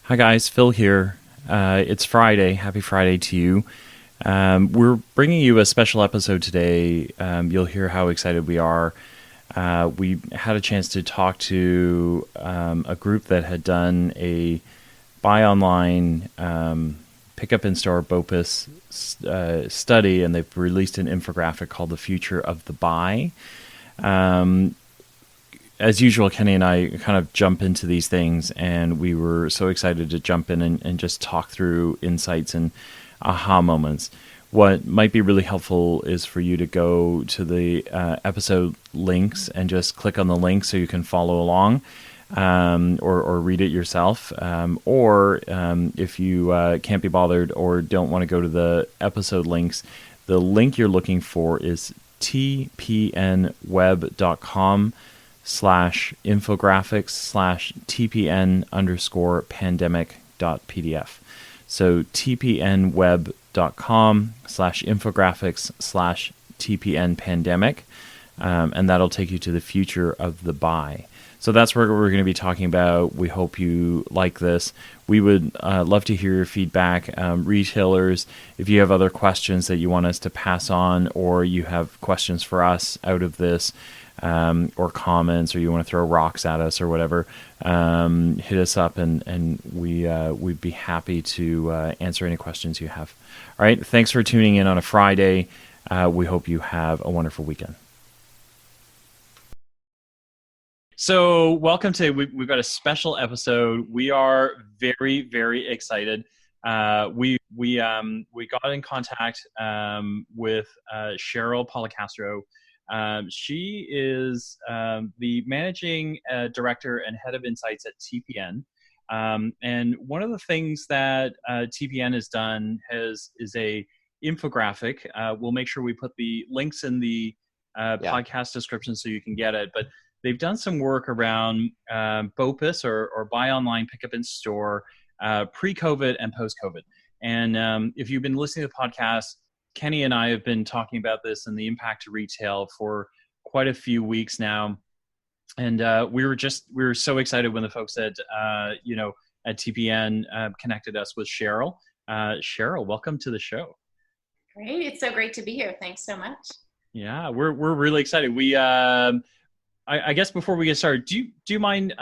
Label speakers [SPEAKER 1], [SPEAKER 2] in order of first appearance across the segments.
[SPEAKER 1] Hi guys, Phil here. It's Friday. Happy Friday to you. We're bringing you a special episode today. You'll hear how excited we are. We had a chance to talk to a group that had done a buy online, pick up in store BOPIS study, and they've released an infographic called The Future of the Buy. As usual, Kenny and I kind of jump into these things, and we were so excited to jump in and just talk through insights and aha moments. What might be really helpful is for you to go to the episode links and just click on the link so you can follow along or read it yourself. Or if you can't be bothered or don't want to go to the episode links, the link you're looking for is tpnweb.com/infographics/tpn_pandemic.pdf. So tpnweb.com/infographics/tpn_pandemic, and that'll take you to the future of the buy. So that's what we're going to be talking about. We hope you like this. We would love to hear your feedback. Retailers, if you have other questions that you want us to pass on, or you have questions for us out of this, or comments, or you want to throw rocks at us or whatever, hit us up and we'd be happy to answer any questions you have. All right. Thanks for tuning in on a Friday. We hope you have a wonderful weekend. So welcome to, we've got a special episode. We are very, very excited. We got in contact with Cheryl Policastro. She is the managing director and head of insights at TPN. And one of the things that TPN has done is a infographic. We'll make sure we put the links in the podcast description so you can get it. But they've done some work around BOPIS or buy online, pick up in store, pre-COVID and post-COVID. And if you've been listening to the podcast, Kenny and I have been talking about this and the impact to retail for quite a few weeks now. And we were so excited when the folks at TPN connected us with Cheryl. Cheryl, welcome to the show.
[SPEAKER 2] Great. It's so great to be here. Thanks so much.
[SPEAKER 1] Yeah, we're really excited. We I guess before we get started, do you mind?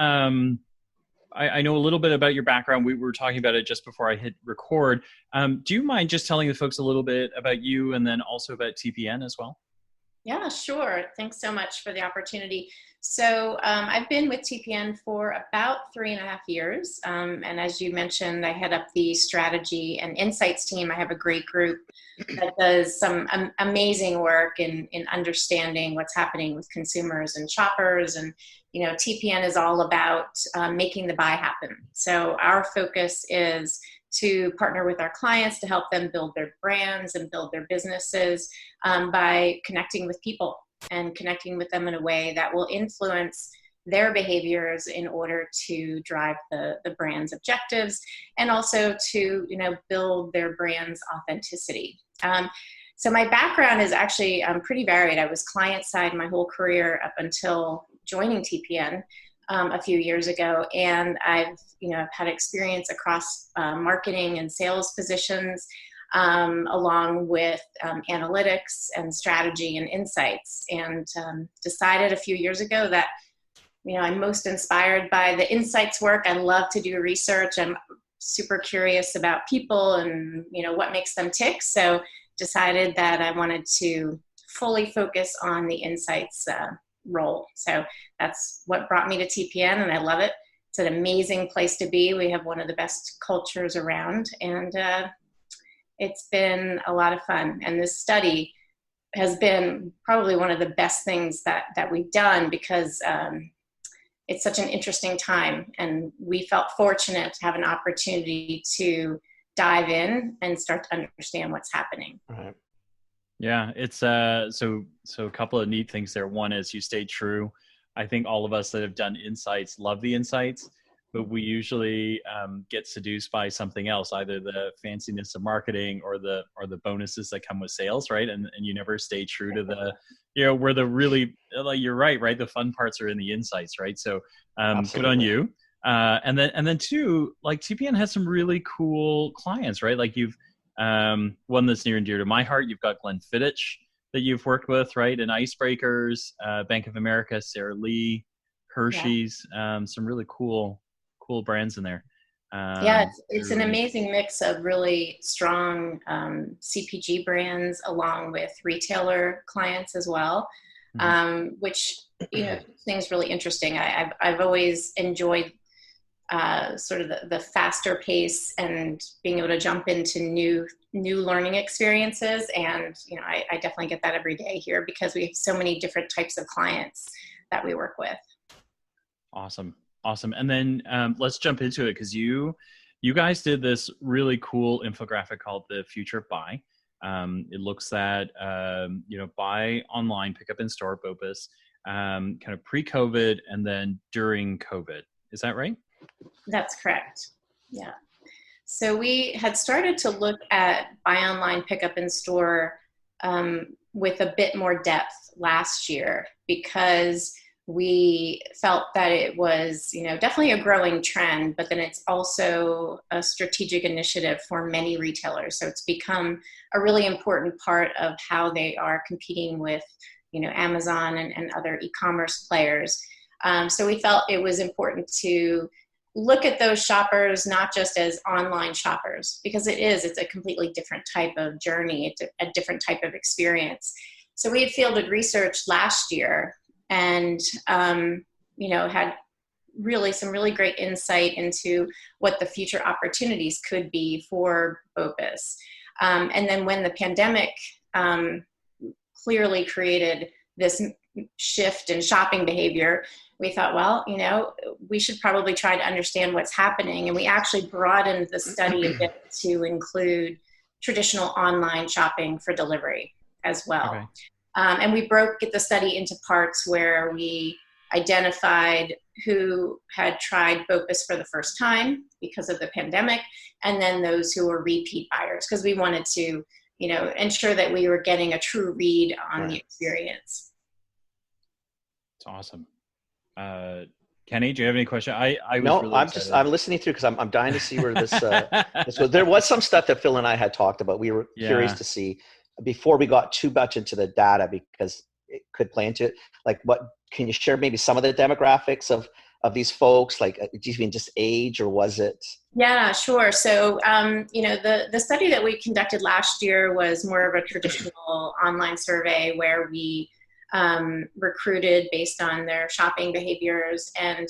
[SPEAKER 1] I know a little bit about your background. We were talking about it just before I hit record. Do you mind just telling the folks a little bit about you and then also about TPN as well?
[SPEAKER 2] Yeah, sure. Thanks so much for the opportunity. So I've been with TPN for about 3.5 years. And as you mentioned, I head up the strategy and insights team. I have a great group that does some amazing work in understanding what's happening with consumers and shoppers. And, TPN is all about making the buy happen. So our focus is to partner with our clients to help them build their brands and build their businesses by connecting with people and connecting with them in a way that will influence their behaviors in order to drive the brand's objectives and also to build their brand's authenticity. So my background is actually pretty varied. I was client side my whole career up until joining TPN a few years ago, and I've had experience across marketing and sales positions, along with analytics and strategy and insights, and decided a few years ago that I'm most inspired by the insights work. I love to do research. I'm super curious about people and what makes them tick. So decided that I wanted to fully focus on the insights role. So that's what brought me to TPN, and I love it. It's an amazing place to be. We have one of the best cultures around, and it's been a lot of fun. And this study has been probably one of the best things that we've done because it's such an interesting time, and we felt fortunate to have an opportunity to dive in and start to understand what's happening.
[SPEAKER 1] Right. Yeah, it's so a couple of neat things there. One is you stayed true. I think all of us that have done insights love the insights, but we usually get seduced by something else, either the fanciness of marketing or the bonuses that come with sales, right? And you never stay true to the, where the really, like you're right? The fun parts are in the insights, right? So good on you. And then two, like TPN has some really cool clients, right? Like you've one that's near and dear to my heart. You've got Glenn Fittich that you've worked with, right? And Icebreakers, Bank of America, Sarah Lee, Hershey's, some really cool brands in there.
[SPEAKER 2] It's an amazing mix of really strong CPG brands along with retailer clients as well, which things really interesting. I've always enjoyed sort of the faster pace and being able to jump into new learning experiences, and I definitely get that every day here because we have so many different types of clients that we work with.
[SPEAKER 1] Awesome. And then let's jump into it, because you guys did this really cool infographic called The Future of Buy. It looks at, buy online, pick up in store, BOPIS, kind of pre-COVID and then during COVID. Is that right?
[SPEAKER 2] That's correct. Yeah. So we had started to look at buy online, pick up in store with a bit more depth last year, because we felt that it was, definitely a growing trend, but then it's also a strategic initiative for many retailers. So it's become a really important part of how they are competing with, Amazon and other e-commerce players. So we felt it was important to look at those shoppers not just as online shoppers, because it's a completely different type of journey, it's a different type of experience. So we had fielded research last year and, had really some really great insight into what the future opportunities could be for BOPIS. And then when the pandemic clearly created this shift in shopping behavior, we thought, well, we should probably try to understand what's happening. And we actually broadened the study a bit to include traditional online shopping for delivery as well. Okay. And we broke the study into parts where we identified who had tried BOPIS for the first time because of the pandemic, and then those who were repeat buyers, because we wanted to, ensure that we were getting a true read on the experience.
[SPEAKER 1] It's awesome. Kenny, do you have any question?
[SPEAKER 3] I'm listening through because I'm dying to see where this was. There was some stuff that Phil and I had talked about. We were curious to see before we got too much into the data, because it could play into it. Like, what can you share? Maybe some of the demographics of these folks. Like, do you mean just age, or was it?
[SPEAKER 2] Yeah, sure. So, the study that we conducted last year was more of a traditional online survey where we recruited based on their shopping behaviors, and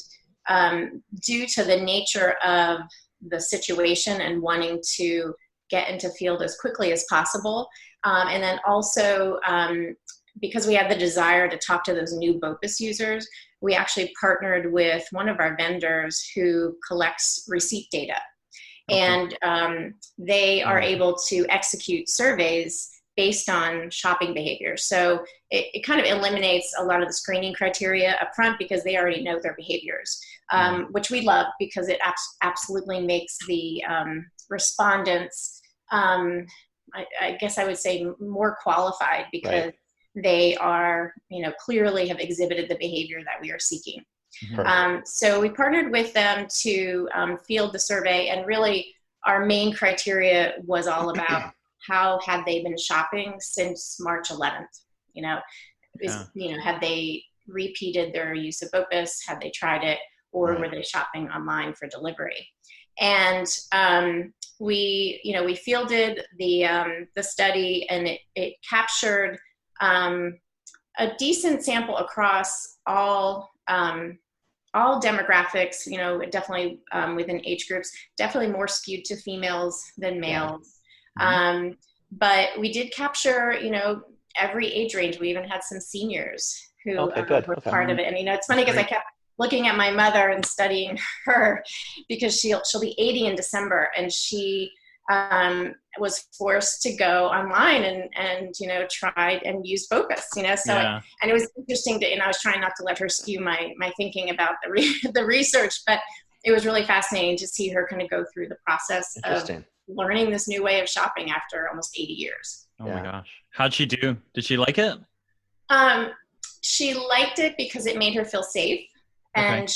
[SPEAKER 2] due to the nature of the situation and wanting to get into field as quickly as possible, and then also because we had the desire to talk to those new BOPIS users, we actually partnered with one of our vendors who collects receipt data. Okay. And they are able to execute surveys based on shopping behavior. So it kind of eliminates a lot of the screening criteria up front, because they already know their behaviors, which we love, because it absolutely makes the respondents, I guess I would say, more qualified, because they are, clearly have exhibited the behavior that we are seeking. So we partnered with them to field the survey, and really our main criteria was all about how had they been shopping since March 11th? Had they repeated their use of BOPIS? Had they tried it? Or were they shopping online for delivery? And we fielded the study, and it captured a decent sample across all demographics, definitely within age groups, definitely more skewed to females than males. But we did capture, every age range. We even had some seniors who were part of it. And, it's funny because I kept looking at my mother and studying her, because she'll be 80 in December, and she was forced to go online and tried and used BOPIS, and it was interesting to, I was trying not to let her skew my thinking about the research, but it was really fascinating to see her kind of go through the process of learning this new way of shopping after almost 80 years.
[SPEAKER 1] Oh my gosh. How'd she do? Did she like it?
[SPEAKER 2] She liked it because it made her feel safe. and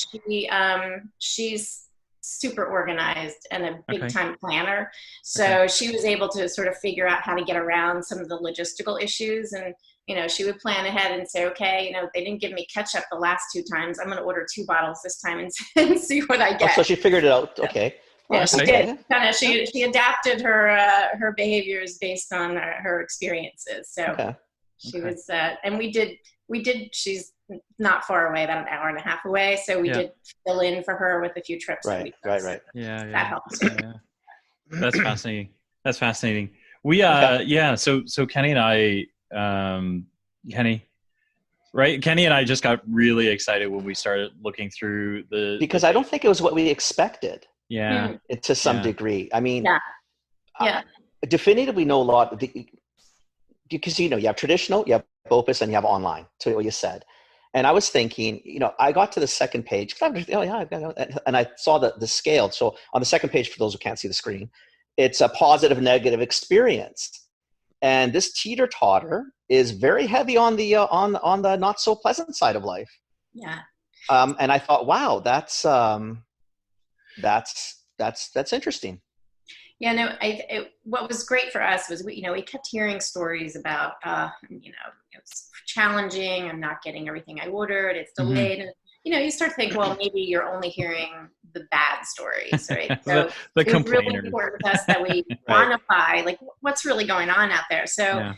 [SPEAKER 2] she's super organized and a big time planner. So she was able to sort of figure out how to get around some of the logistical issues. And, she would plan ahead and say, okay, they didn't give me ketchup the last 2 times. I'm going to order 2 bottles this time and see what I get.
[SPEAKER 3] Oh, so she figured it out. Okay.
[SPEAKER 2] Yeah, she did. She adapted her behaviors based on her experiences. So she was, and we did, she's not far away, about an hour and a half away. So we did fill in for her with a few trips.
[SPEAKER 3] Right.
[SPEAKER 2] That helps.
[SPEAKER 1] Yeah. That's fascinating. We, so Kenny and I, Kenny and I just got really excited when we started looking through
[SPEAKER 3] because I don't think it was what we expected.
[SPEAKER 1] Yeah.
[SPEAKER 3] To some degree. I mean, definitively know a lot because, you have traditional, you have BOPIS, and you have online. So what you said. And I was thinking, I got to the second page, and I saw the scale. So on the second page, for those who can't see the screen, it's a positive, negative experience. And this teeter-totter is very heavy on the not so pleasant side of life.
[SPEAKER 2] Yeah.
[SPEAKER 3] And I thought, wow, that's interesting.
[SPEAKER 2] Yeah, no, what was great for us was we kept hearing stories about, it's challenging. I'm not getting everything I ordered. It's delayed. And, you start to think, well, maybe you're only hearing the bad stories, right? So
[SPEAKER 1] the
[SPEAKER 2] it was really important to us that we quantify, like, what's really going on out there. So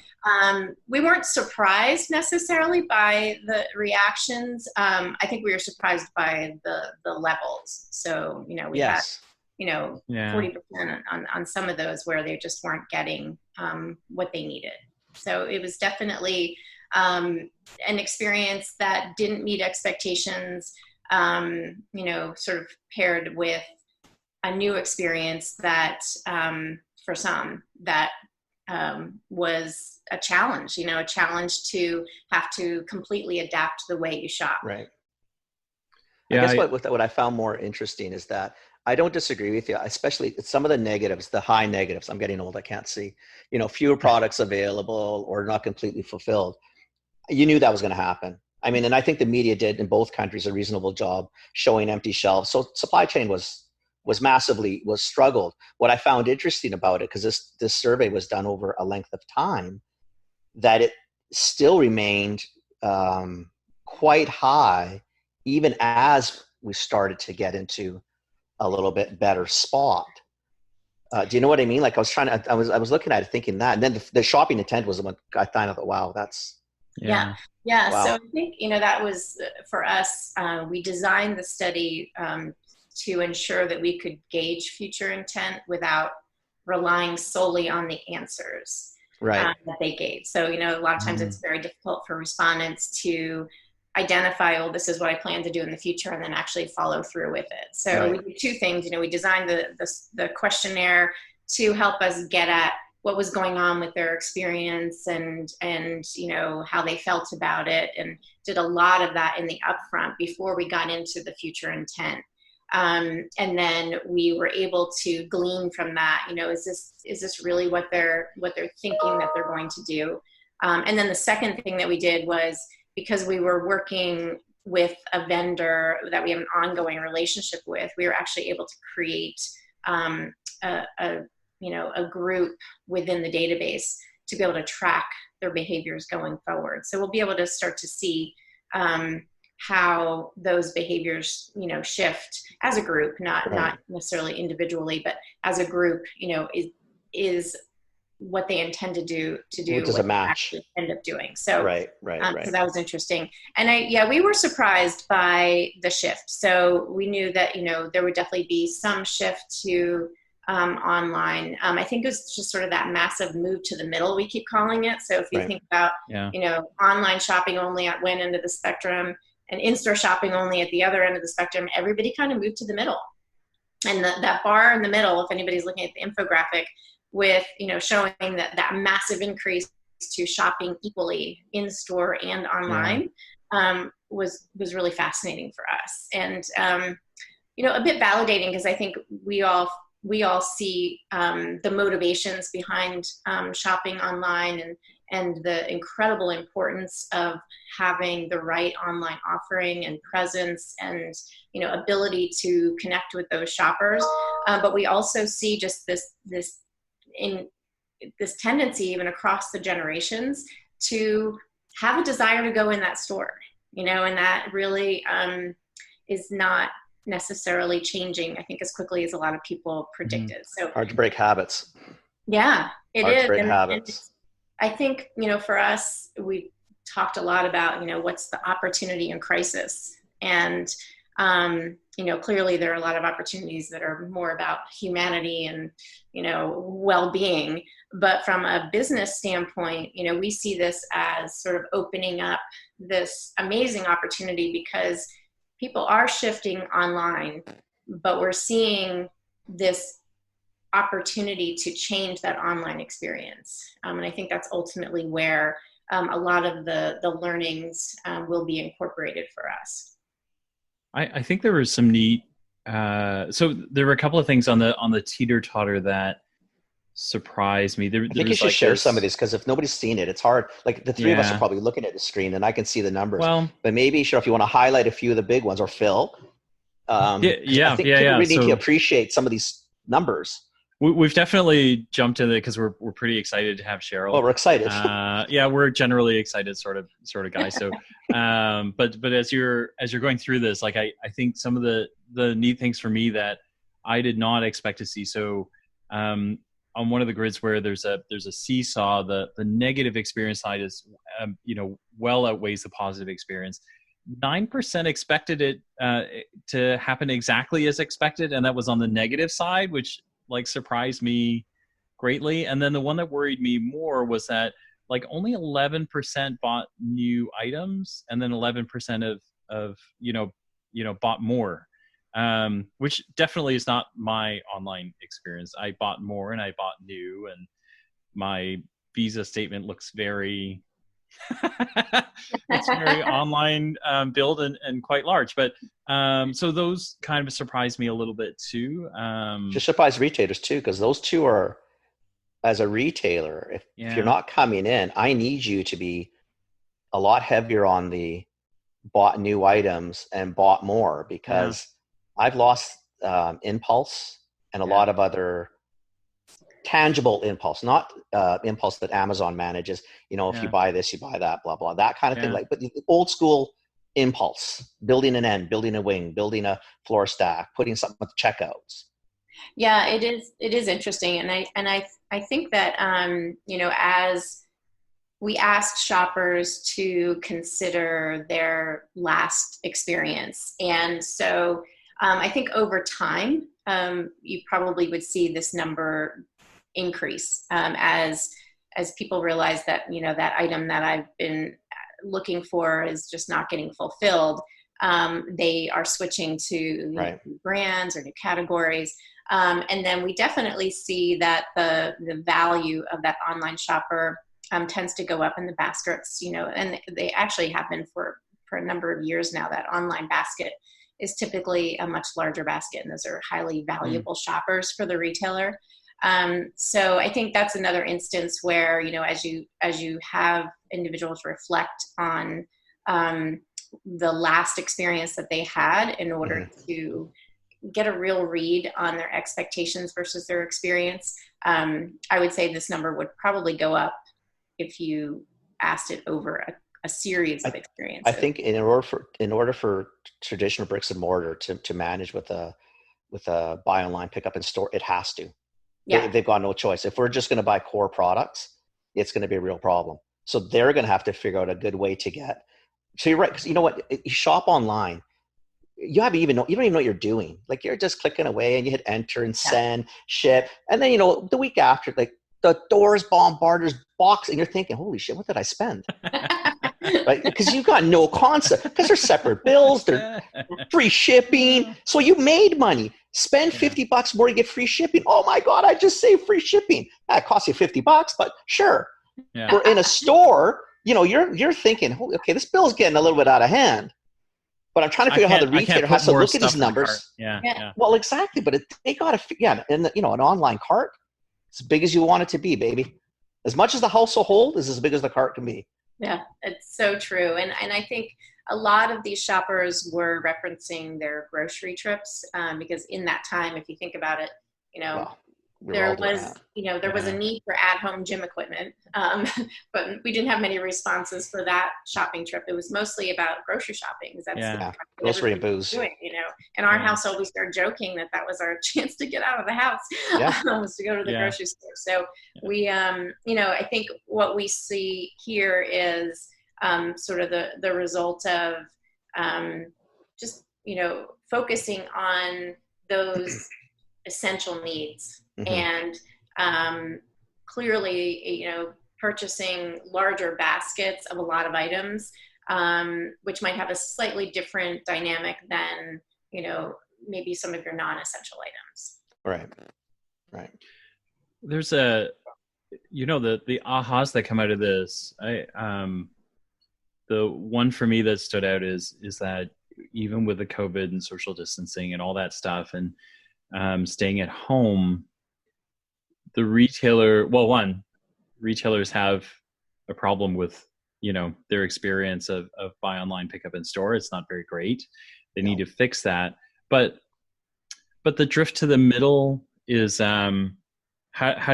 [SPEAKER 2] we weren't surprised necessarily by the reactions. I think we were surprised by the levels. So, we had 40% on some of those where they just weren't getting what they needed. So it was definitely an experience that didn't meet expectations, sort of paired with a new experience that for some that was a challenge, a challenge to have to completely adapt the way you shop.
[SPEAKER 3] Right. Yeah, I guess what I found more interesting is that I don't disagree with you, especially some of the negatives, the high negatives. I'm getting old, I can't see. Fewer products available or not completely fulfilled. You knew that was going to happen. I mean, and I think the media did in both countries a reasonable job showing empty shelves. So supply chain was struggled. What I found interesting about it, because this survey was done over a length of time, that it still remained quite high, even as we started to get into a little bit better spot. Do you know what I mean? Like I was looking at it thinking that, and then the shopping intent was the one I thought, wow, that's.
[SPEAKER 2] Yeah. Wow. So I think, that was for us, we designed the study to ensure that we could gauge future intent without relying solely on the answers that they gave. So, a lot of times it's very difficult for respondents to identify, oh, this is what I plan to do in the future, and then actually follow through with it. So we did 2 things. We designed the questionnaire to help us get at what was going on with their experience and how they felt about it, and did a lot of that in the upfront before we got into the future intent. And then we were able to glean from that, is this really what they're thinking that they're going to do? And then the second thing that we did was, because we were working with a vendor that we have an ongoing relationship with, we were actually able to create a group within the database to be able to track their behaviors going forward. So we'll be able to start to see how those behaviors, shift as a group, not necessarily individually, but as a group, is what they intend to do
[SPEAKER 3] what does it match
[SPEAKER 2] end up doing. So
[SPEAKER 3] right.
[SPEAKER 2] So that was interesting. And we were surprised by the shift. So we knew that, there would definitely be some shift to online. I think it was just sort of that massive move to the middle, we keep calling it. So if you think about, online shopping only at one end of the spectrum and in-store shopping only at the other end of the spectrum, everybody kind of moved to the middle. And that bar in the middle, if anybody's looking at the infographic, with, showing that massive increase to shopping equally in store and online, was really fascinating for us. And, a bit validating, because I think we all see the motivations behind shopping online and the incredible importance of having the right online offering and presence and, you know, ability to connect with those shoppers. But we also see just this tendency even across the generations to have a desire to go in that store, you know, and that really is not necessarily changing, I think, as quickly as a lot of people predicted. So
[SPEAKER 3] hard to break habits.
[SPEAKER 2] Yeah, it
[SPEAKER 3] hard
[SPEAKER 2] is.
[SPEAKER 3] to break
[SPEAKER 2] And
[SPEAKER 3] habits.
[SPEAKER 2] I think, you know, for us, we talked a lot about, you know, what's the opportunity in crisis. And, you know, clearly there are a lot of opportunities that are more about humanity and, you know, well-being. But from a business standpoint, you know, we see this as sort of opening up this amazing opportunity because people are shifting online, but we're seeing this opportunity to change that online experience. And I think that's ultimately where a lot of the learnings will be incorporated for us.
[SPEAKER 1] I think there was some neat, so there were a couple of things on the teeter-totter that surprised me.
[SPEAKER 3] I think you should share some of these, because if nobody's seen it, it's hard. Like the three of us are probably looking at the screen and I can see the numbers. Well, but maybe, Cheryl, if you want to highlight a few of the big ones, or Phil, I think people really need to appreciate some of these numbers.
[SPEAKER 1] We've definitely jumped in it because we're pretty excited to have Cheryl.
[SPEAKER 3] Oh, we're excited.
[SPEAKER 1] Yeah, we're generally excited sort of guys. So, but as you're going through this, like I think some of the neat things for me that I did not expect to see. So, on one of the grids where there's a seesaw, the negative experience side is you know, well outweighs the positive experience. 9% expected it to happen exactly as expected, and that was on the negative side, which like surprised me greatly. And then the one that worried me more was that like only 11% bought new items, and then 11% of you know bought more, which definitely is not my online experience. I bought more and I bought new, and my Visa statement looks very it's very online build and quite large, but so those kind of surprised me a little bit too.
[SPEAKER 3] Just surprised retailers too, because those two are, as a retailer, if you're not coming in, I need you to be a lot heavier on the bought new items and bought more, because I've lost impulse and a lot of other tangible impulse, not impulse that Amazon manages. You know, if you buy this, you buy that, blah, blah, that kind of thing. Like, but the old school impulse, building an end, building a wing, building a floor stack, putting something with checkouts.
[SPEAKER 2] Yeah, it is interesting. And I think that, you know, as we ask shoppers to consider their last experience. And so I think over time, you probably would see this number increase as people realize that, you know, that item that I've been looking for is just not getting fulfilled. They are switching to new brands or new categories. And then we definitely see that the value of that online shopper tends to go up in the baskets, you know, and they actually have been for a number of years now. That online basket is typically a much larger basket, and those are highly valuable shoppers for the retailer. So I think that's another instance where, you know, as you have individuals reflect on the last experience that they had in order to get a real read on their expectations versus their experience, I would say this number would probably go up if you asked it over a series of experiences.
[SPEAKER 3] I think in order for traditional bricks and mortar to manage with a buy online, pick up in store, it has to. They've got no choice. If we're just going to buy core products, it's going to be a real problem. So they're going to have to figure out a good way to get. So you're right, because you know what? You shop online, you don't even know what you're doing. Like, you're just clicking away and you hit enter and send, ship, and then, you know, the week after, like, the doors bombarded, box, and you're thinking, holy shit, what did I spend? Right? Because you've got no concept, because they're separate bills, they're free shipping. So you made money. Spend $50 more to get free shipping. Oh my God, I just saved free shipping. That costs you $50, but sure. We're in a store, you know, you're thinking, oh, okay, this bill's getting a little bit out of hand. But I'm trying to figure out how the retailer has to look at these numbers. Well, exactly. But they got to, and you know, an online cart, as big as you want it to be, baby. as much as the household is as big as the cart can be.
[SPEAKER 2] Yeah, it's so true. And I think a lot of these shoppers were referencing their grocery trips, because in that time, if you think about it,
[SPEAKER 3] Wow.
[SPEAKER 2] there was a need for at-home gym equipment, but we didn't have many responses for that shopping trip. It was mostly about grocery shopping. That's
[SPEAKER 3] grocery and booze.
[SPEAKER 2] doing, in our household, we started joking that was our chance to get out of the house, was to go to the grocery store. So we, I think what we see here is sort of the result of just, focusing on those essential needs. And clearly, purchasing larger baskets of a lot of items, which might have a slightly different dynamic than, maybe some of your non-essential items.
[SPEAKER 3] Right.
[SPEAKER 1] There's the ahas that come out of this. The one for me that stood out is that even with the COVID and social distancing and all that stuff and staying at home, the retailers have a problem with, their experience of buy online, pick up in store. It's not very great. They need to fix that. But the drift to the middle is, how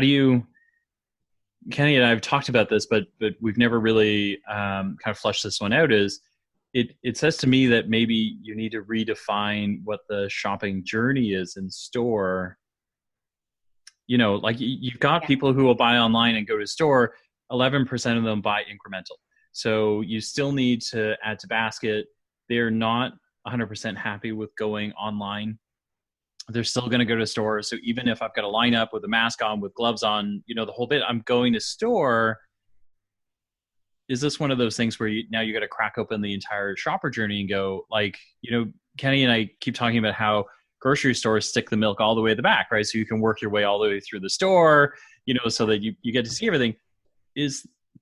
[SPEAKER 1] do you, Kenny and I have talked about this, but we've never really kind of flushed this one out, is it says to me that maybe you need to redefine what the shopping journey is in store. Like you've got people who will buy online and go to store, 11% of them buy incremental. So you still need to add to basket. They're not 100% happy with going online. They're still going to go to store. So even if I've got a lineup with a mask on, with gloves on, the whole bit, I'm going to store. Is this one of those things where you got to crack open the entire shopper journey and go, like, Kenny and I keep talking about how grocery stores stick the milk all the way at the back, right? So you can work your way all the way through the store, so that you get to see everything.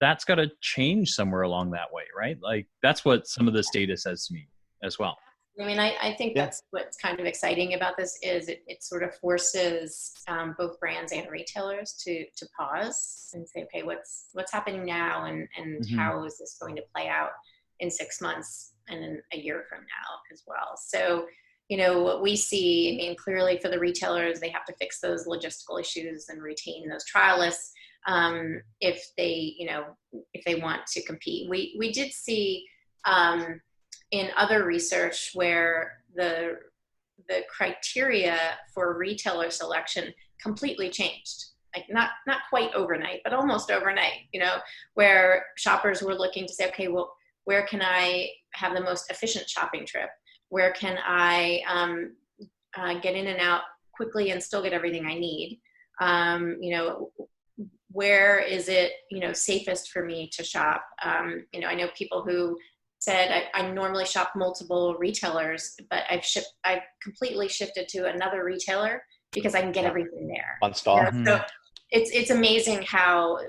[SPEAKER 1] That's got to change somewhere along that way, right? Like that's what some of this data says to me as well.
[SPEAKER 2] I mean, I think that's what's kind of exciting about this is it sort of forces both brands and retailers to pause and say, okay, what's happening now, and how is this going to play out in 6 months and in a year from now as well. So, what we see, I mean, clearly for the retailers, they have to fix those logistical issues and retain those trialists if they want to compete. We did see in other research where the criteria for retailer selection completely changed, like not quite overnight, but almost overnight, where shoppers were looking to say, okay, well, where can I have the most efficient shopping trip? Where can I get in and out quickly and still get everything I need? Where is it, safest for me to shop? I know people who said I normally shop multiple retailers, but I've completely shifted to another retailer because I can get everything there.
[SPEAKER 3] One stop.
[SPEAKER 2] So it's amazing how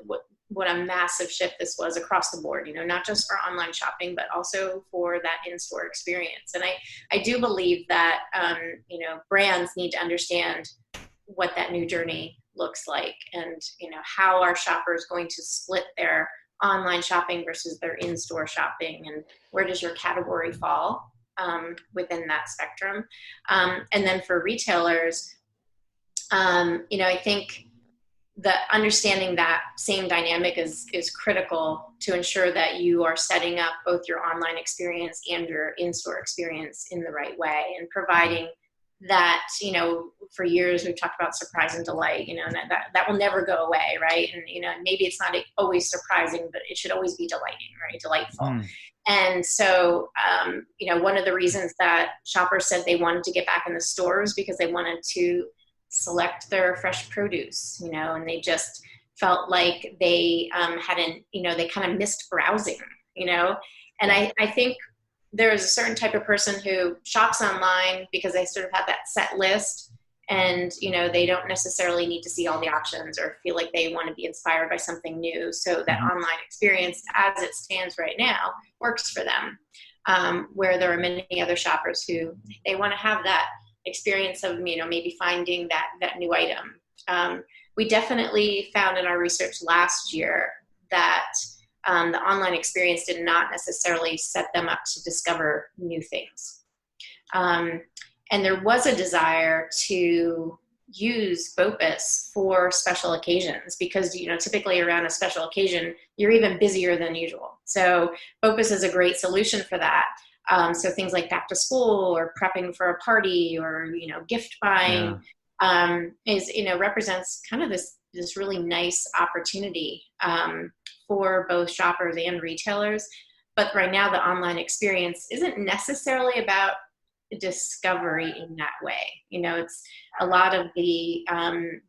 [SPEAKER 2] what a massive shift this was across the board, not just for online shopping, but also for that in-store experience. And I do believe that, brands need to understand what that new journey looks like, and, how are shoppers going to split their online shopping versus their in-store shopping, and where does your category fall within that spectrum. And then for retailers, I think the understanding that same dynamic is critical to ensure that you are setting up both your online experience and your in-store experience in the right way, and providing that, for years we've talked about surprise and delight, and that will never go away, right? And, maybe it's not always surprising, but it should always be delighting, right? Delightful. And so, one of the reasons that shoppers said they wanted to get back in the stores because they wanted to select their fresh produce, and they just felt like they they kind of missed browsing, and I think there's a certain type of person who shops online because they sort of have that set list, and they don't necessarily need to see all the options or feel like they want to be inspired by something new. So that online experience as it stands right now works for them, where there are many other shoppers who they want to have that experience of maybe finding that new item We definitely found in our research last year that the online experience did not necessarily set them up to discover new things. And there was a desire to use BOPIS for special occasions because, you know, typically around a special occasion, you're even busier than usual. So BOPIS is a great solution for that. So things like back to school or prepping for a party or, you know, gift buying is, you know, represents kind of this really nice opportunity for both shoppers and retailers. But right now the online experience isn't necessarily about discovery in that way. You know, it's a lot of the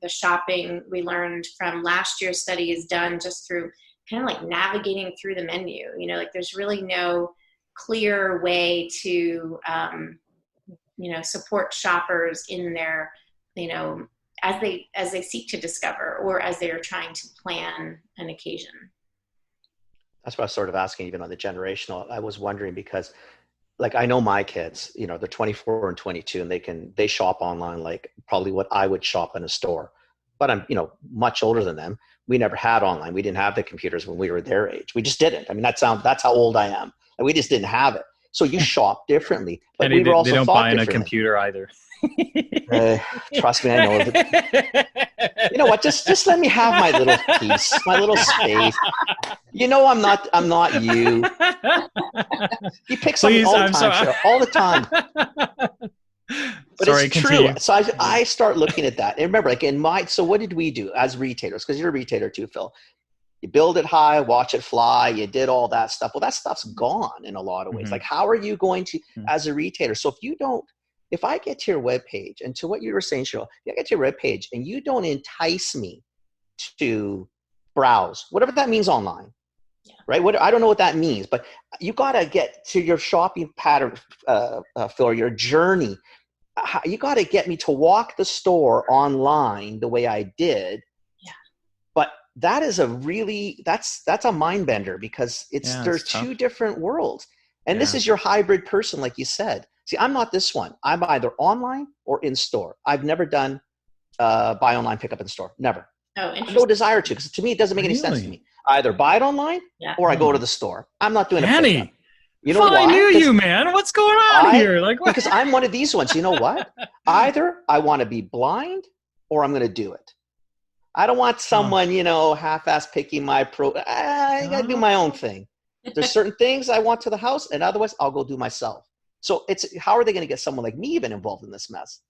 [SPEAKER 2] shopping we learned from last year's study is done just through kind of like navigating through the menu. You know, like there's really no clear way to, you know, support shoppers in their, you know, as they seek to discover or as they are trying to plan an occasion.
[SPEAKER 3] That's what I was sort of asking, even on the generational. I was wondering because, like, I know my kids, you know, they're 24 and 22 and they shop online like probably what I would shop in a store. But I'm, you know, much older than them. We never had online. We didn't have the computers when we were their age. We just didn't. I mean, that's how old I am. And we just didn't have it. So you shop differently. But we were also
[SPEAKER 1] they don't buy in a computer either.
[SPEAKER 3] Trust me, I know it. You know what? Just let me have my little piece, my little space. You know, I'm not you. He picks on me all the time, Cheryl, all the time. But sorry, it's continue. True. So I start looking at that. And remember, like so what did we do as retailers? Because you're a retailer too, Phil. You build it high, watch it fly. You did all that stuff. Well, that stuff's gone in a lot of ways. Mm-hmm. Like, how are you going to, as a retailer? So if I get to your webpage, and to what you were saying, Cheryl, if I get to your webpage and you don't entice me to browse, whatever that means online, right? I don't know what that means, but you got to get to your shopping pattern, Phil, your journey. You got to get me to walk the store online the way I did. Yeah. But that is that's a mind bender because there's two different worlds. And this is your hybrid person, like you said. See, I'm not this one. I'm either online or in store. I've never done buy online, pick up in store. Never.
[SPEAKER 2] Oh,
[SPEAKER 3] I have no desire to, because to me, it doesn't make any sense to me. I either buy it online or I go to the store. I'm not doing it. You know why?
[SPEAKER 1] I knew you, man. What's going on here? Like, what?
[SPEAKER 3] Because I'm one of these ones. You know what? Either I want to be blind or I'm going to do it. I don't want someone, you know, half-ass picking my I got to do my own thing. There's certain things I want to the house, and otherwise I'll go do myself. So how are they going to get someone like me even involved in this mess?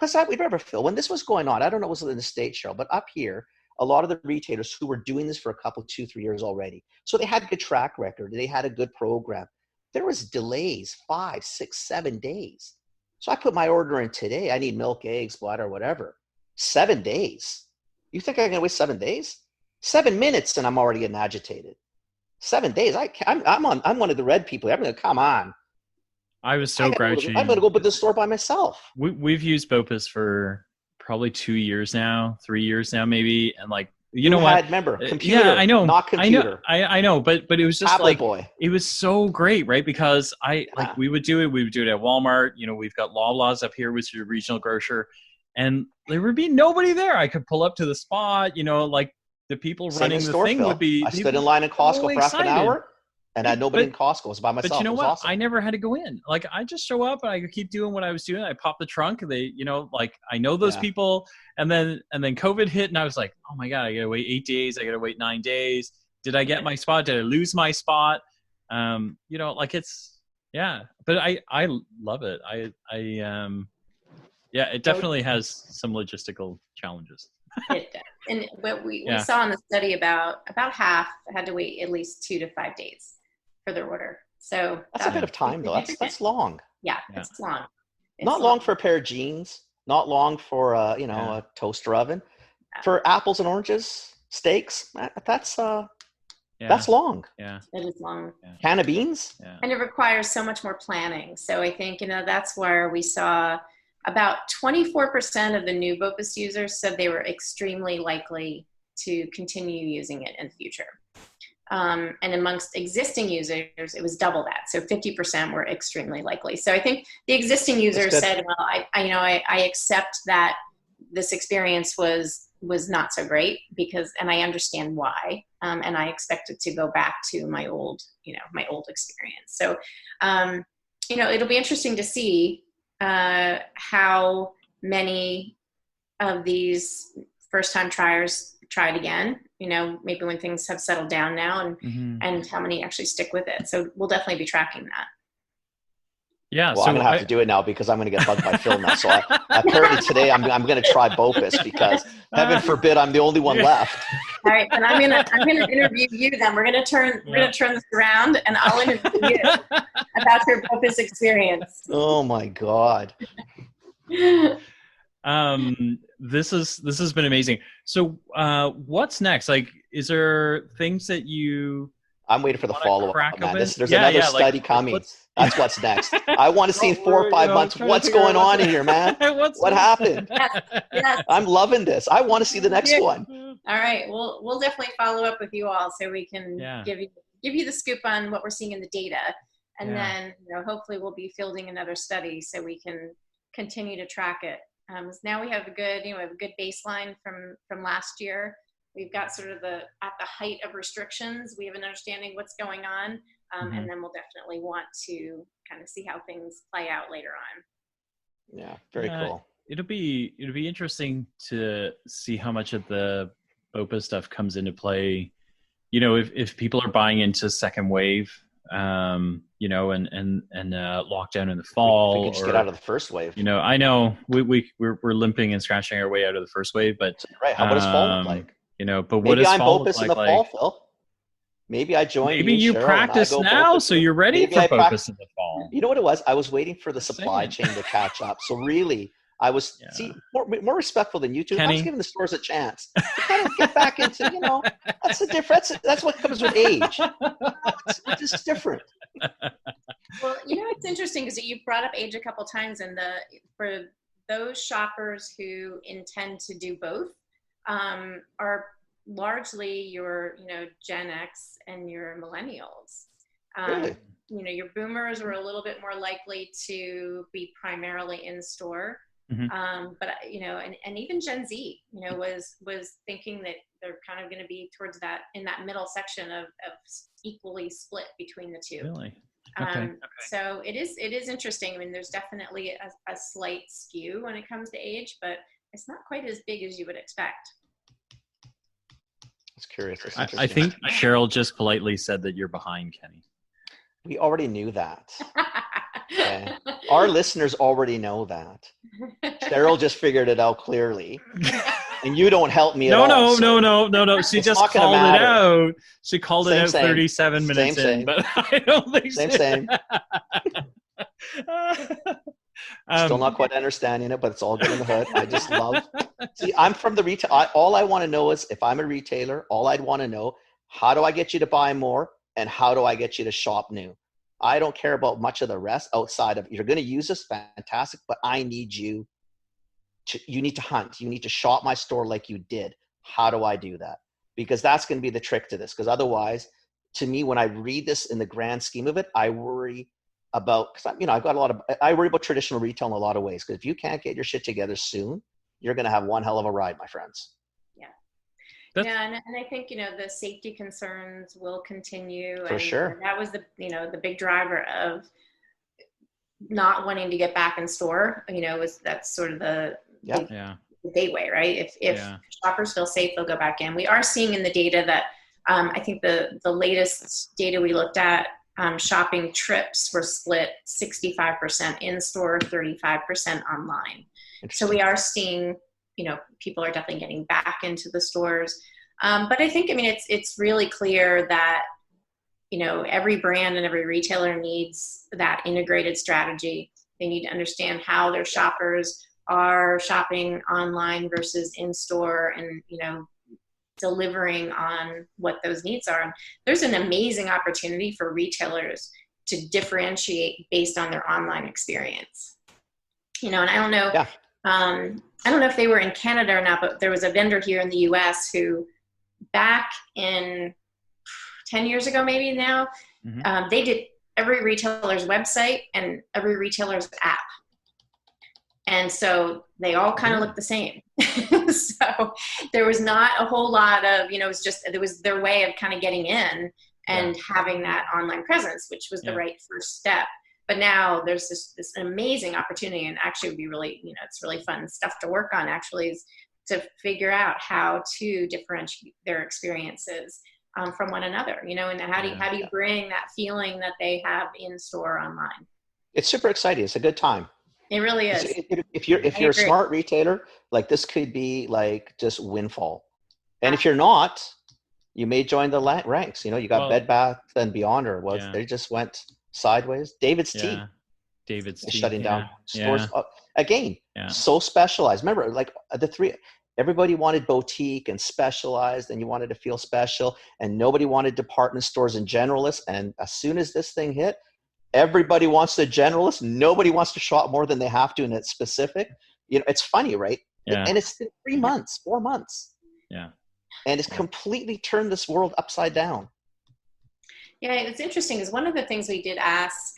[SPEAKER 3] Because remember, Phil, when this was going on, I don't know what was in the States, Cheryl, but up here, a lot of the retailers who were doing this for a couple, 2-3 years already. So they had a good track record. They had a good program. There was delays, 5, 6, 7 days. So I put my order in today. I need milk, eggs, butter, whatever. 7 days. You think I'm going to wait 7 days? 7 minutes and I'm already getting agitated. 7 days. I'm one of the red people. I'm going to come on.
[SPEAKER 1] I was so grouchy.
[SPEAKER 3] I'm going to go to the store by myself.
[SPEAKER 1] We've used BOPIS for probably 2 years now, 3 years now, maybe. And like, you know what?
[SPEAKER 3] Remember, computer.
[SPEAKER 1] Yeah, I know.
[SPEAKER 3] Not computer.
[SPEAKER 1] I know, but it was just
[SPEAKER 3] Tablet boy.
[SPEAKER 1] It was so great, right? Because we would do it at Walmart. You know, we've got Loblaws up here, which is a regional grocer, and there would be nobody there. I could pull up to the spot, you know, like the people running the thing would be.
[SPEAKER 3] I stood in line in Costco for half an hour. And I had nobody in Costco. It was by myself.
[SPEAKER 1] But you know what?
[SPEAKER 3] Awesome.
[SPEAKER 1] I never had to go in. Like, I just show up and I keep doing what I was doing. I pop the trunk. They, you know, like, I know those people. And then COVID hit and I was like, oh my God, I got to wait 8 days. I got to wait 9 days. Did I get my spot? Did I lose my spot? You know, like but I love it. It definitely has some logistical challenges.
[SPEAKER 2] It does. And what we saw in the study, about half had to wait at least 2 to 5 days for their order. So
[SPEAKER 3] that's a bit of time, though. That's long.
[SPEAKER 2] Yeah, it's long.
[SPEAKER 3] Not long for a pair of jeans. Not long for a toaster oven. Yeah. For apples and oranges, steaks. That's long.
[SPEAKER 1] Yeah,
[SPEAKER 2] it is long.
[SPEAKER 3] Yeah. Can of beans.
[SPEAKER 2] Yeah. And it requires so much more planning. So I think that's where we saw about 24% of the new BOPIS users said they were extremely likely to continue using it in the future. And amongst existing users, it was double that. So 50% were extremely likely. So I think the existing users said, well, I accept that this experience was not so great and I understand why. And I expected to go back to my old experience. So, it'll be interesting to see how many of these first-time triers try it again, maybe when things have settled down now, and how many actually stick with it. So we'll definitely be tracking that.
[SPEAKER 1] Yeah.
[SPEAKER 3] Well, I'm going to have to do it now because I'm going to get bugged by Phil now. So apparently today I'm going to try BOPIS because heaven forbid I'm the only one left.
[SPEAKER 2] All right. And I'm going to interview you then. We're going to turn this around and I'll interview you about your BOPIS experience.
[SPEAKER 3] Oh my God.
[SPEAKER 1] This has been amazing. So what's next? Like, is there things that
[SPEAKER 3] I'm waiting for the follow-up, man. There's another study coming. That's what's next. I want to see in 4 or 5 months what's going on in here, man. What happened?
[SPEAKER 2] Yes.
[SPEAKER 3] I'm loving this. I want to see the next one.
[SPEAKER 2] All right. We'll definitely follow up with you all so we can give you the scoop on what we're seeing in the data. And then hopefully we'll be fielding another study so we can continue to track it. So now we have a good baseline from last year. We've got sort of at the height of restrictions, we have an understanding what's going on, and then we'll definitely want to kind of see how things play out later on.
[SPEAKER 3] Yeah, very cool.
[SPEAKER 1] It'll be interesting to see how much of the BOPIS stuff comes into play. If people are buying into second wave, and lockdown in the fall.
[SPEAKER 3] We could just get out of the first wave.
[SPEAKER 1] I know we're limping and scratching our way out of the first wave, but
[SPEAKER 3] right. What does fall look like?
[SPEAKER 1] But what does fall look
[SPEAKER 3] like? Maybe I'm BOPIS in the fall, Phil. Maybe I join.
[SPEAKER 1] Maybe you
[SPEAKER 3] Cheryl,
[SPEAKER 1] practice now, so you're ready for BOPIS in the fall.
[SPEAKER 3] You know what it was? I was waiting for the supply chain to catch up. So really, I was more respectful than you two.
[SPEAKER 1] Kenny,
[SPEAKER 3] I was giving the stores a chance to kind of get back into, that's the difference. That's what comes with age. It's just different.
[SPEAKER 2] Well, it's interesting because you've brought up age a couple times, and for those shoppers who intend to do both, are largely your Gen X and your millennials.
[SPEAKER 3] Really?
[SPEAKER 2] Your boomers are a little bit more likely to be primarily in store. But and even Gen Z was thinking that they're kind of going to be towards that in that middle section of equally split between the two.
[SPEAKER 1] Really? Okay.
[SPEAKER 2] So it is interesting. I mean, there's definitely a slight skew when it comes to age, but it's not quite as big as you would expect.
[SPEAKER 3] It's curious.
[SPEAKER 1] I think Cheryl just politely said that you're behind, Kenny.
[SPEAKER 3] We already knew that. Okay. Our listeners already know that. Cheryl just figured it out clearly. And you don't help me at all.
[SPEAKER 1] No. She just called it out. She called it out 37 minutes in, but I don't think
[SPEAKER 3] Same. Still not quite understanding it, but it's all good in the hood. I just love. See, I'm from the retail. All I want to know is if I'm a retailer, all I'd want to know, how do I get you to buy more and how do I get you to shop new? I don't care about much of the rest outside of you're going to use this, fantastic, but I need you need to hunt. You need to shop my store like you did. How do I do that? Because that's going to be the trick to this. Because otherwise, to me, when I read this in the grand scheme of it, I worry about, I worry about traditional retail in a lot of ways. Because if you can't get your shit together soon, you're going to have one hell of a ride, my friends.
[SPEAKER 2] And I think, the safety concerns will continue.
[SPEAKER 3] For sure.
[SPEAKER 2] That was the big driver of not wanting to get back in store, that's sort of the gateway, right? If shoppers feel safe, they'll go back in. We are seeing in the data that I think the latest data we looked at, shopping trips were split 65% in store, 35% online. So we are seeing, people are definitely getting back into the stores. But I think, it's really clear that, every brand and every retailer needs that integrated strategy. They need to understand how their shoppers are shopping online versus in store and, delivering on what those needs are. And there's an amazing opportunity for retailers to differentiate based on their online experience. And I don't know, I don't know if they were in Canada or not, but there was a vendor here in the US who back in 10 years ago, maybe now, they did every retailer's website and every retailer's app. And so they all kind of looked the same. So there was not a whole lot of, it was their way of kind of getting in and having that online presence, which was the right first step. But now there's this amazing opportunity, and actually would be really, it's really fun stuff to work on actually, is to figure out how to differentiate their experiences from one another, and how do you bring that feeling that they have in store online?
[SPEAKER 3] It's super exciting. It's a good time.
[SPEAKER 2] It really is.
[SPEAKER 3] If you're a smart retailer, like this could be like just windfall. And if you're not, you may join the ranks. You got Bed Bath and Beyond, they just went sideways. David's Tea.
[SPEAKER 1] David's Tea
[SPEAKER 3] shutting down stores again. So specialized. Remember, like everybody wanted boutique and specialized, and you wanted to feel special, and nobody wanted department stores and generalists. And as soon as this thing hit, everybody wants the generalist. Nobody wants to shop more than they have to, and it's specific. It's funny, right?
[SPEAKER 1] Yeah.
[SPEAKER 3] And it's been 3 months, 4 months.
[SPEAKER 1] Yeah.
[SPEAKER 3] And it's completely turned this world upside down.
[SPEAKER 2] Yeah, it's interesting because one of the things we did ask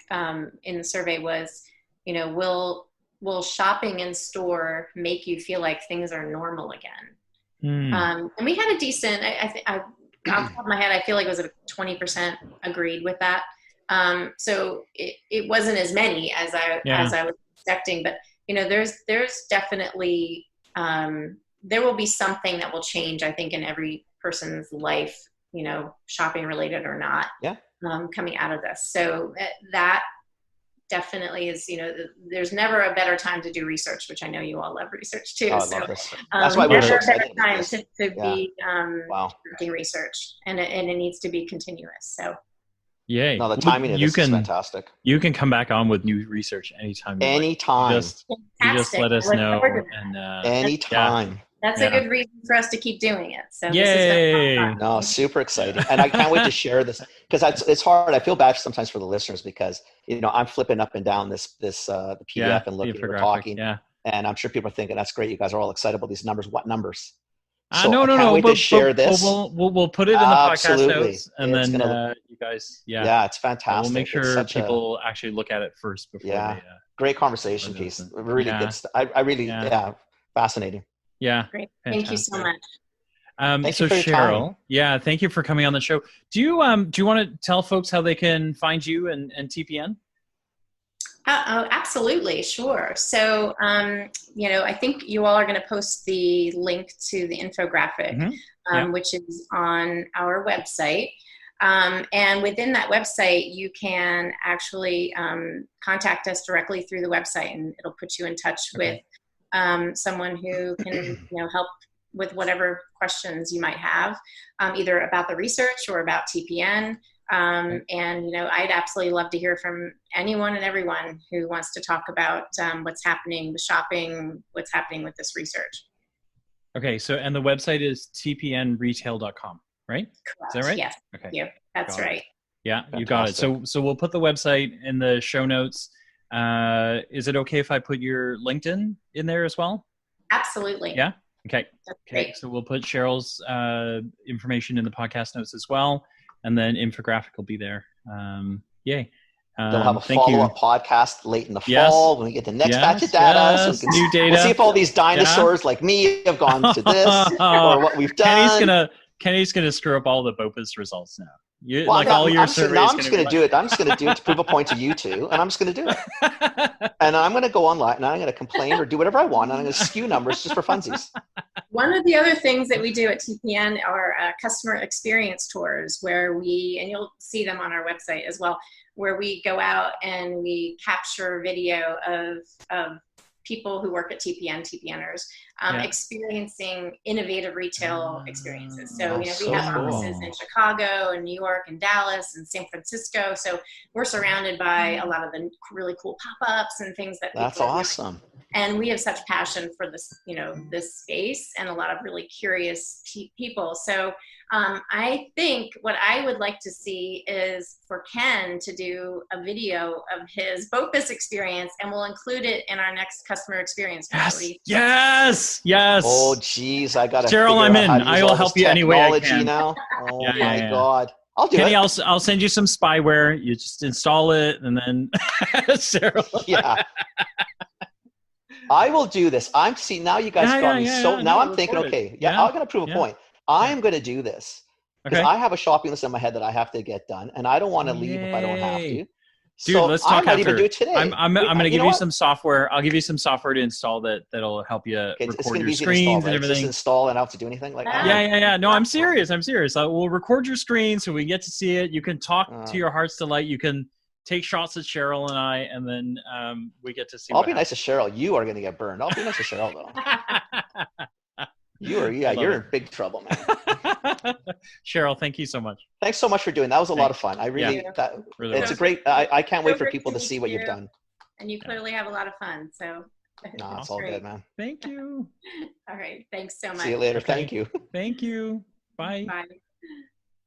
[SPEAKER 2] in the survey was, will shopping in store make you feel like things are normal again? And we had a decent, off the top of my head, I feel like it was 20% agreed with that. So it wasn't as many as I was expecting, but there's definitely there will be something that will change, I think, in every person's life, shopping related or not, coming out of this. So that definitely is, there's never a better time to do research, which I know you all love research too.
[SPEAKER 3] I love this. That's why we're so excited.
[SPEAKER 2] Never a better time to be doing research, and it needs to be continuous. So.
[SPEAKER 1] Yay.
[SPEAKER 3] No, the timing of this is fantastic.
[SPEAKER 1] You can come back on with new research anytime.
[SPEAKER 3] Anytime.
[SPEAKER 1] You just let us know. And,
[SPEAKER 3] anytime.
[SPEAKER 2] That's a good reason for us to keep doing it. So
[SPEAKER 1] yay.
[SPEAKER 3] No, super exciting. And I can't wait to share this, because it's hard. I feel bad sometimes for the listeners, because, I'm flipping up and down the PDF and looking, we're talking. Yeah. And I'm sure people are thinking, that's great. You guys are all excited about these numbers. What numbers? So
[SPEAKER 1] no.
[SPEAKER 3] To share this.
[SPEAKER 1] We'll put it in the podcast notes, and then you guys,
[SPEAKER 3] it's fantastic.
[SPEAKER 1] We'll make sure people actually look at it first before. They,
[SPEAKER 3] great conversation piece. Really good. I really, fascinating.
[SPEAKER 1] Yeah,
[SPEAKER 2] great. Thank you so much.
[SPEAKER 3] So
[SPEAKER 1] Cheryl, thank you for coming on the show. Do you want to tell folks how they can find you and TPN?
[SPEAKER 2] Oh, absolutely. Sure. So, I think you all are going to post the link to the infographic, which is on our website. And within that website, you can actually contact us directly through the website, and it'll put you in touch with someone who can, help with whatever questions you might have, either about the research or about TPN. And, I'd absolutely love to hear from anyone and everyone who wants to talk about what's happening with shopping, what's happening with this research.
[SPEAKER 1] Okay. So, and the website is tpnretail.com, right?
[SPEAKER 2] Correct.
[SPEAKER 1] Is that right?
[SPEAKER 2] Yes.
[SPEAKER 1] Okay.
[SPEAKER 2] Yeah, that's right.
[SPEAKER 1] Yeah, fantastic. You got it. So we'll put the website in the show notes. Is it okay if I put your LinkedIn in there as well?
[SPEAKER 2] Absolutely.
[SPEAKER 1] Yeah. Okay.
[SPEAKER 2] That's great.
[SPEAKER 1] So we'll put Cheryl's information in the podcast notes as well. And then infographic will be there. Yay.
[SPEAKER 3] They'll have a follow-up podcast late in the fall when we get the next batch of data. So
[SPEAKER 1] new data.
[SPEAKER 3] We'll see if all these dinosaurs like me have gone to this or what we've done.
[SPEAKER 1] Kenny's gonna screw up all the BOPIS results now.
[SPEAKER 3] I'm just going to do it. I'm just going to do it to prove a point to you two, and I'm just going to do it. And I'm going to go online, and I'm going to complain or do whatever I want, and I'm going to skew numbers just for funsies.
[SPEAKER 2] One of the other things that we do at TPN are customer experience tours, where and you'll see them on our website as well, where we go out and we capture video of people who work at TPNers, experiencing innovative retail experiences. So, we have offices in Chicago and New York and Dallas and San Francisco. So we're surrounded by a lot of the really cool pop-ups and things that
[SPEAKER 3] that's awesome.
[SPEAKER 2] And we have such passion for this, this space, and a lot of really curious people. So I think what I would like to see is for Ken to do a video of his BOPIS experience, and we'll include it in our next customer experience.
[SPEAKER 1] Yes.
[SPEAKER 3] Oh, geez, I got to.
[SPEAKER 1] Cheryl, I'm in. I will help you any way I can.
[SPEAKER 3] Now. Oh my God. I'll do
[SPEAKER 1] Kenny,
[SPEAKER 3] it.
[SPEAKER 1] I'll send you some spyware. You just install it, and then Cheryl.
[SPEAKER 3] Yeah. I will do this. Now you guys got me so. Now I'm thinking, okay, I'm going to prove a point. I'm going to do this because I have a shopping list in my head that I have to get done, and I don't want to leave if I don't have to.
[SPEAKER 1] Dude,
[SPEAKER 3] so
[SPEAKER 1] let's talk
[SPEAKER 3] I might
[SPEAKER 1] after.
[SPEAKER 3] even do it today.
[SPEAKER 1] I'm going to give you some software. I'll give you some software to install that'll help you record your screens and everything.
[SPEAKER 3] Just install and I don't have to do anything like that.
[SPEAKER 1] Yeah. No, I'm serious. We'll record your screen so we get to see it. You can talk to your heart's delight. You can take shots at Cheryl and I, and then we get to see.
[SPEAKER 3] I'll be nice to Cheryl. You are going to get burned. I'll be nice to Cheryl though. You're in big trouble, man.
[SPEAKER 1] Cheryl, thank you so much.
[SPEAKER 3] Thanks so much for doing that. Was a lot of fun. I really, it's a great. I can't wait for people to see what you've done.
[SPEAKER 2] And you clearly have a lot of fun. So.
[SPEAKER 3] No, it's all good, man.
[SPEAKER 1] Thank you.
[SPEAKER 2] All right. Thanks so much.
[SPEAKER 3] See you later. Thank you.
[SPEAKER 1] Thank you. Bye.
[SPEAKER 2] Bye.